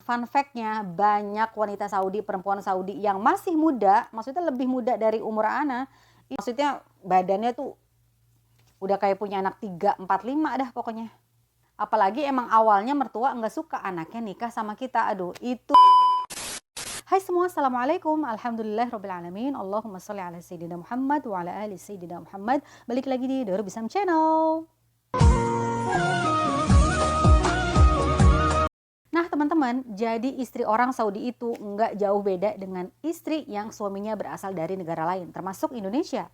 fun fact-nya, banyak wanita Saudi, perempuan Saudi yang masih muda, maksudnya lebih muda dari umur ana, maksudnya badannya tuh udah kayak punya anak 3, 4, 5 dah pokoknya. Apalagi emang awalnya mertua nggak suka anaknya nikah sama kita. Aduh, itu. Hai semua, assalamualaikum. Alhamdulillahirrabbilalamin. Allahumma sholli ala sayyidina Muhammad wa ala ali sayyidina Muhammad. Balik lagi di Doro Bisam Channel. Nah teman-teman, jadi istri orang Saudi itu nggak jauh beda dengan istri yang suaminya berasal dari negara lain, termasuk Indonesia.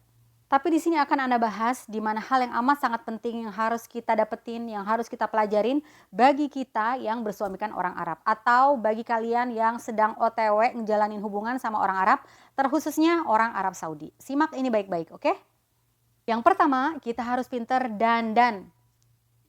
Tapi di sini akan Anda bahas di mana hal yang amat sangat penting yang harus kita dapetin, yang harus kita pelajarin bagi kita yang bersuamikan orang Arab. Atau bagi kalian yang sedang OTW ngejalanin hubungan sama orang Arab, terkhususnya orang Arab Saudi. Simak ini baik-baik, oke? Yang pertama, kita harus pinter dandan.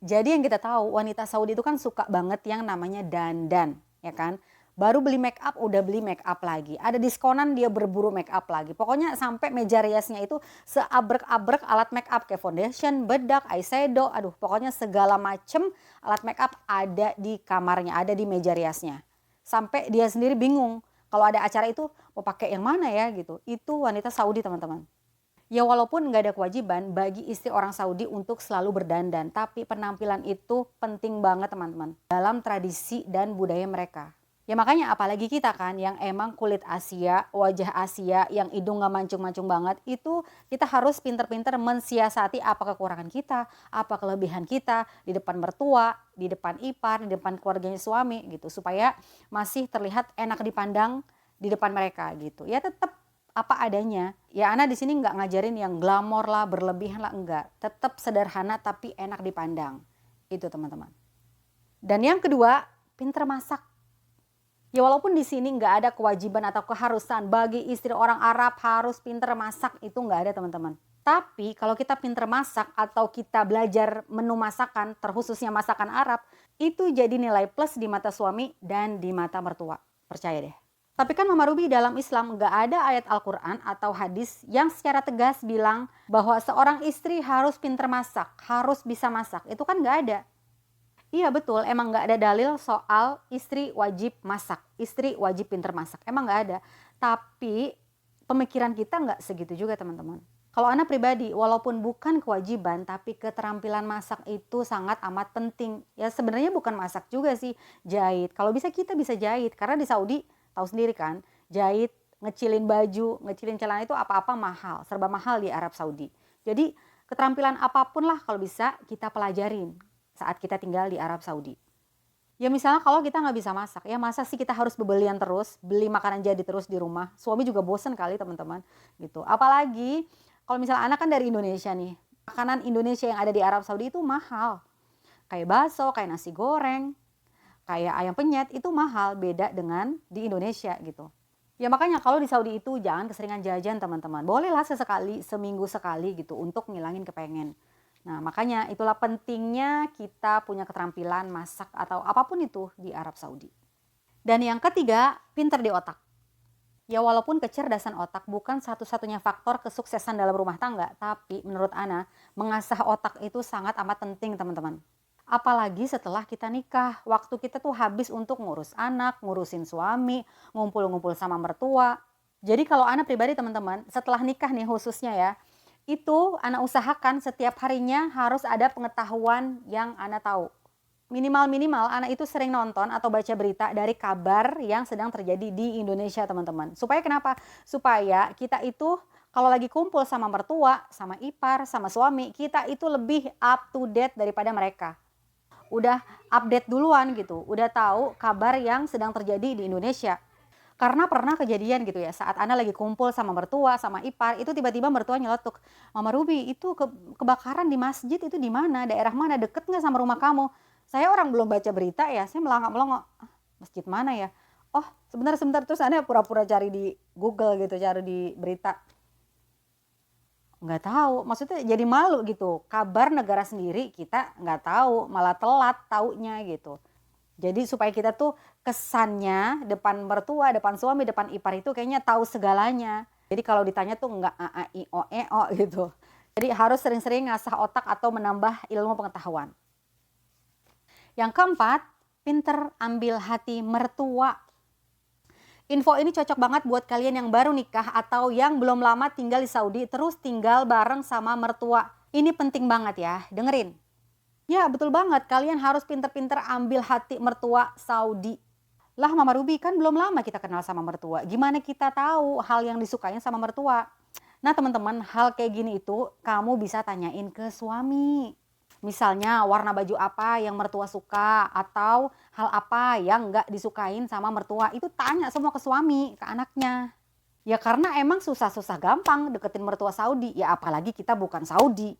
Jadi yang kita tahu, wanita Saudi itu kan suka banget yang namanya dandan, ya kan? Baru beli make up, udah beli make up lagi. Ada diskonan, dia berburu make up lagi. Pokoknya sampai meja riasnya itu seabrek-abrek alat make up. Kayak foundation, bedak, eyeshadow. Aduh, pokoknya segala macem alat make up ada di kamarnya, ada di meja riasnya. Sampai dia sendiri bingung. Kalau ada acara itu, mau pakai yang mana ya gitu. Itu wanita Saudi teman-teman. Ya walaupun nggak ada kewajiban bagi istri orang Saudi untuk selalu berdandan. Tapi penampilan itu penting banget teman-teman. Dalam tradisi dan budaya mereka. Ya makanya apalagi kita kan yang emang kulit Asia, wajah Asia yang hidung gak mancung-mancung banget. Itu kita harus pinter-pinter mensiasati apa kekurangan kita, apa kelebihan kita di depan mertua, di depan ipar, di depan keluarganya suami gitu. Supaya masih terlihat enak dipandang di depan mereka gitu. Ya tetap apa adanya. Ya Ana di sini nggak ngajarin yang glamor lah, berlebihan lah, enggak. Tetap sederhana tapi enak dipandang. Itu teman-teman. Dan yang kedua, pinter masak. Ya walaupun di sini nggak ada kewajiban atau keharusan bagi istri orang Arab harus pinter masak, itu nggak ada teman-teman. Tapi kalau kita pinter masak atau kita belajar menu masakan, terkhususnya masakan Arab, itu jadi nilai plus di mata suami dan di mata mertua. Percaya deh. Tapi kan Mama Ruby dalam Islam nggak ada ayat Al-Quran atau hadis yang secara tegas bilang bahwa seorang istri harus pinter masak, harus bisa masak. Itu kan nggak ada. Iya betul, emang nggak ada dalil soal istri wajib masak, istri wajib pinter masak, emang nggak ada. Tapi pemikiran kita nggak segitu juga teman-teman. Kalau Ana pribadi, walaupun bukan kewajiban, tapi keterampilan masak itu sangat amat penting. Ya sebenarnya bukan masak juga sih, jahit. Kalau bisa kita bisa jahit, karena di Saudi tahu sendiri kan, jahit, ngecilin baju, ngecilin celana itu apa-apa mahal, serba mahal di Arab Saudi. Jadi keterampilan apapun lah kalau bisa kita pelajarin saat kita tinggal di Arab Saudi. Ya misalnya kalau kita nggak bisa masak, ya masa sih kita harus bebelian terus, beli makanan jadi terus di rumah. Suami juga bosen kali teman-teman gitu. Apalagi kalau misalnya anak kan dari Indonesia nih, makanan Indonesia yang ada di Arab Saudi itu mahal. Kayak bakso, kayak nasi goreng, kayak ayam penyet itu mahal, beda dengan di Indonesia gitu. Ya makanya kalau di Saudi itu jangan keseringan jajan teman-teman. Bolehlah sesekali, seminggu sekali gitu untuk ngilangin kepengen. Nah makanya itulah pentingnya kita punya keterampilan masak atau apapun itu di Arab Saudi. Dan yang ketiga, pinter di otak. Ya walaupun kecerdasan otak bukan satu-satunya faktor kesuksesan dalam rumah tangga, tapi menurut Ana, mengasah otak itu sangat amat penting teman-teman. Apalagi setelah kita nikah, waktu kita tuh habis untuk ngurus anak, ngurusin suami, ngumpul-ngumpul sama mertua. Jadi kalau Ana pribadi teman-teman, setelah nikah nih khususnya ya, itu Ana usahakan setiap harinya harus ada pengetahuan yang Ana tahu. Minimal-minimal Ana itu sering nonton atau baca berita dari kabar yang sedang terjadi di Indonesia teman-teman. Supaya kenapa? Supaya kita itu kalau lagi kumpul sama mertua, sama ipar, sama suami, kita itu lebih up to date daripada mereka. Udah update duluan gitu, udah tahu kabar yang sedang terjadi di Indonesia. Karena pernah kejadian gitu ya, saat Ana lagi kumpul sama mertua, sama ipar, itu tiba-tiba mertua nyeletuk, Mama Ruby itu kebakaran di masjid itu di mana, daerah mana, deket nggak sama rumah kamu? Saya orang belum baca berita ya, saya melangak-melongok, masjid mana ya? Oh sebentar, terus Ana pura-pura cari di Google gitu, cari di berita. Nggak tahu, maksudnya jadi malu gitu, kabar negara sendiri kita nggak tahu, malah telat taunya gitu. Jadi supaya kita tuh kesannya depan mertua, depan suami, depan ipar itu kayaknya tahu segalanya. Jadi kalau ditanya tuh nggak a i o e o gitu. Jadi harus sering-sering ngasah otak atau menambah ilmu pengetahuan. Yang keempat, pinter ambil hati mertua. Info ini cocok banget buat kalian yang baru nikah atau yang belum lama tinggal di Saudi terus tinggal bareng sama mertua. Ini penting banget ya, dengerin. Ya betul banget, kalian harus pinter-pinter ambil hati mertua Saudi. Lah Mama Ruby, kan belum lama kita kenal sama mertua. Gimana kita tahu hal yang disukain sama mertua? Nah teman-teman, hal kayak gini itu kamu bisa tanyain ke suami. Misalnya warna baju apa yang mertua suka atau hal apa yang nggak disukain sama mertua, itu tanya semua ke suami, ke anaknya. Ya karena emang susah-susah gampang deketin mertua Saudi, ya apalagi kita bukan Saudi.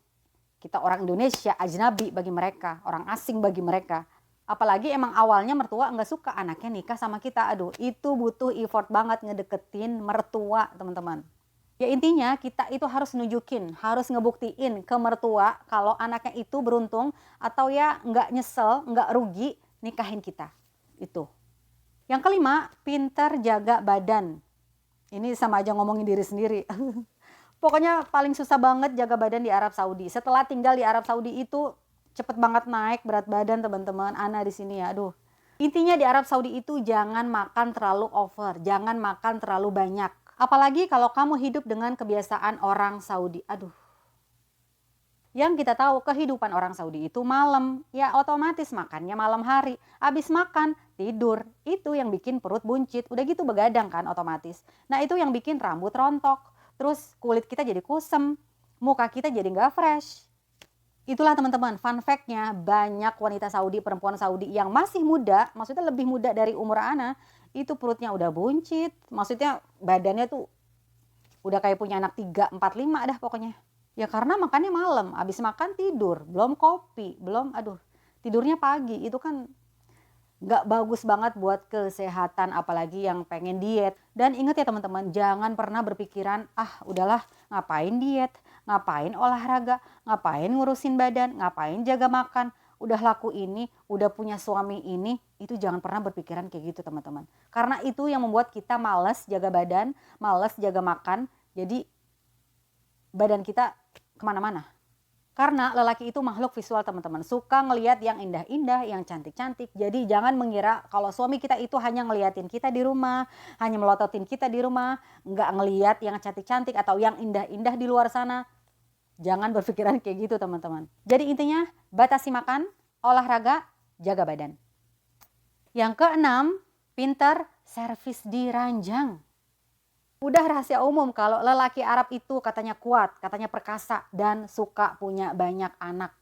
Kita orang Indonesia, ajnabi bagi mereka, orang asing bagi mereka. Apalagi emang awalnya mertua nggak suka anaknya nikah sama kita. Aduh, itu butuh effort banget ngedeketin mertua teman-teman. Ya intinya kita itu harus nunjukin, harus ngebuktiin ke mertua kalau anaknya itu beruntung atau ya nggak nyesel, nggak rugi nikahin kita. Itu. Yang kelima, pinter jaga badan. Ini sama aja ngomongin diri sendiri. Pokoknya paling susah banget jaga badan di Arab Saudi. Setelah tinggal di Arab Saudi itu cepet banget naik berat badan teman-teman. Ana di sini ya, aduh. Intinya di Arab Saudi itu jangan makan terlalu over, jangan makan terlalu banyak. Apalagi kalau kamu hidup dengan kebiasaan orang Saudi. Aduh. Yang kita tahu kehidupan orang Saudi itu malam. Ya otomatis makannya malam hari. Habis makan, tidur. Itu yang bikin perut buncit. Udah gitu begadang kan otomatis. Nah itu yang bikin rambut rontok. Terus kulit kita jadi kusem. Muka kita jadi nggak fresh. Itulah teman-teman fun fact-nya, banyak wanita Saudi, perempuan Saudi yang masih muda. Maksudnya lebih muda dari umur Ana. Itu perutnya udah buncit, maksudnya badannya tuh udah kayak punya anak 3, 4, 5 dah pokoknya. Ya karena makannya malam, habis makan tidur, belum kopi, tidurnya pagi, itu kan gak bagus banget buat kesehatan apalagi yang pengen diet. Dan ingat ya teman-teman, jangan pernah berpikiran, udahlah ngapain diet, ngapain olahraga, ngapain ngurusin badan, ngapain jaga makan. Udah laku ini, udah punya suami ini, itu jangan pernah berpikiran kayak gitu teman-teman. Karena itu yang membuat kita males jaga badan, males jaga makan, jadi badan kita kemana-mana. Karena lelaki itu makhluk visual teman-teman, suka ngelihat yang indah-indah, yang cantik-cantik. Jadi jangan mengira kalau suami kita itu hanya ngeliatin kita di rumah, hanya melototin kita di rumah, nggak ngelihat yang cantik-cantik atau yang indah-indah di luar sana. Jangan berpikiran kayak gitu teman-teman. Jadi intinya batasi makan, olahraga, jaga badan. Yang keenam, pintar servis di ranjang. Udah rahasia umum kalau lelaki Arab itu katanya kuat, katanya perkasa dan suka punya banyak anak.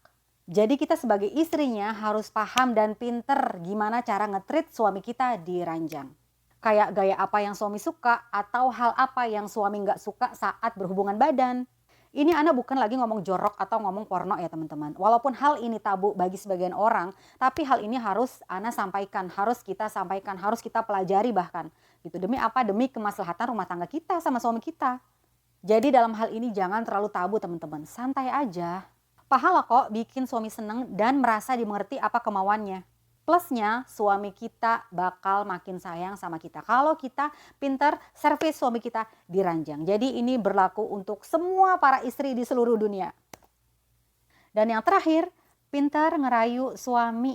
Jadi kita sebagai istrinya harus paham dan pinter gimana cara nge-treat suami kita di ranjang. Kayak gaya apa yang suami suka atau hal apa yang suami nggak suka saat berhubungan badan. Ini Ana bukan lagi ngomong jorok atau ngomong porno ya teman-teman. Walaupun hal ini tabu bagi sebagian orang, tapi hal ini harus Ana sampaikan, harus kita sampaikan, harus kita pelajari bahkan. Gitu. Demi apa? Demi kemaslahatan rumah tangga kita sama suami kita. Jadi dalam hal ini jangan terlalu tabu teman-teman, santai aja. Pahala kok bikin suami seneng dan merasa dimengerti apa kemauannya. Plusnya suami kita bakal makin sayang sama kita kalau kita pintar servis suami kita di ranjang. Jadi ini berlaku untuk semua para istri di seluruh dunia. Dan yang terakhir, pintar ngerayu suami.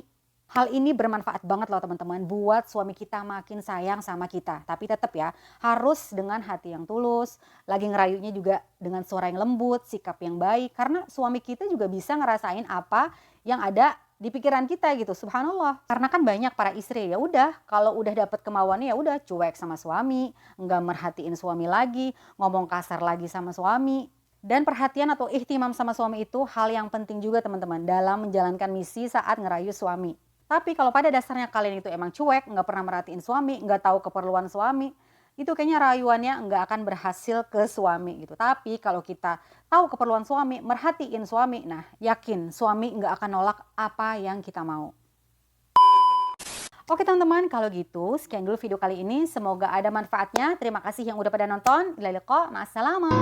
Hal ini bermanfaat banget loh teman-teman buat suami kita makin sayang sama kita. Tapi tetap ya harus dengan hati yang tulus. Lagi ngerayunya juga dengan suara yang lembut, sikap yang baik. Karena suami kita juga bisa ngerasain apa yang ada di pikiran kita gitu, subhanallah. Karena kan banyak para istri ya udah kalau udah dapet kemauannya ya udah cuek sama suami, nggak merhatiin suami lagi, ngomong kasar lagi sama suami. Dan perhatian atau ihtimam sama suami itu hal yang penting juga teman-teman dalam menjalankan misi saat ngerayu suami. Tapi kalau pada dasarnya kalian itu emang cuek, nggak pernah merhatiin suami, nggak tahu keperluan suami, itu kayaknya rayuannya nggak akan berhasil ke suami gitu. Tapi kalau kita tahu keperluan suami, merhatiin suami, nah yakin suami nggak akan nolak apa yang kita mau. Oke teman-teman, kalau gitu sekian dulu video kali ini. Semoga ada manfaatnya. Terima kasih yang udah pada nonton. Ila liqa, ma'assalamah.